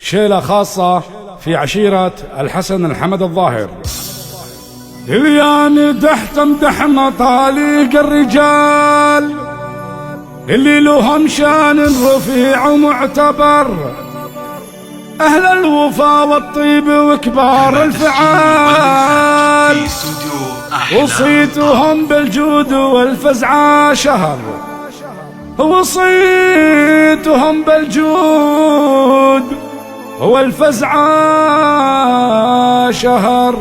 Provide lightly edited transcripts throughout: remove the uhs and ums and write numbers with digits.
شيلة خاصة في عشيرة الحسن الحمد الظاهر. الياني تمدح مطاليق الرجال اللي لهم شان رفيع ومعتبر، أهل الوفا والطيب وكبار الفعال، وصيتهم بالجود والفزعة شهر، وصيتهم بالجود والفزعة شهر.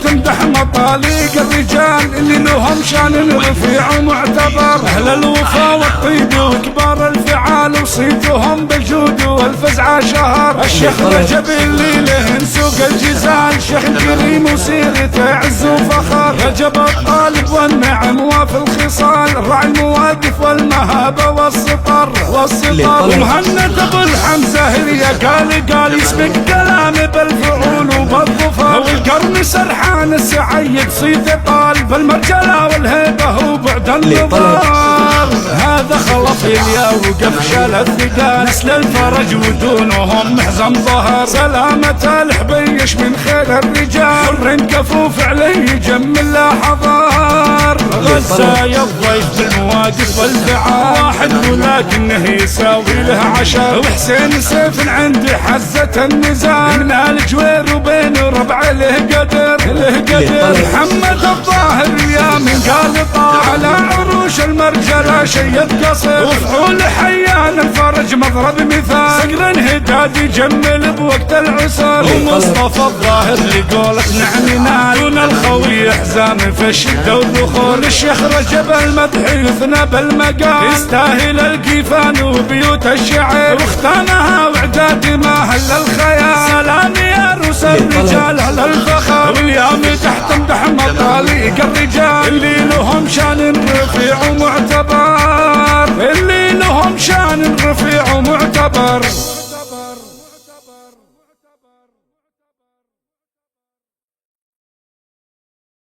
تمدح مطاليق الرجال اللي لهم شان رفيع ومعتبر، أهل الوفا والطيب وكبار الفعال، وصيتهم بالجود والفزعة شهر. الشيخ رجب اللي له سوق الجزال، شيخ كريم وسيرته عز وفخر، رجب الطالب والنعم وفي الخصال، الرعي المواقف والمهابة والسطر. ومهند ابو الحمزة هي قال يسبق كلامي بالفعول وبالظفر، والقرن سرحان السعيد صيته طال، بالمرجلة والهيبة وبعد النظر. هذا خلف اليا وقفشل الثقال، نسل الفرج ودونهم محزن ظهر، سلامة الحبيش من خير الرجال، حر كفوف عليه جمل لا حضار. غزة يا الضيف بالمواقف والفعال، واحد ولكنه يساوي له عشر، وحسين سيف عندي حزة النزال، من الجوير وبين ربع له قدر. محمد الظاهر يا من قال طاع، على عروش المرجلة شيد قصر، وفعول حيان الفرج مضرب مثال، صقر هداد يجمل بوقت العسر. ومصطفى الظاهر لقولك نعم ينال، دون الخوي حزام في الشدة والذخور. الشيخ رجب المدح يثنى بالمقام، يستاهل القيفان وبيوت الشعر، واختانها وعداد ما هل الخيال. سلام يا روس الرجال على الفخر، واليوم تمدح مطاليق الرجال اللي لهم شان رفيع ومعتبر، اللي لهم شان رفيع ومعتبر.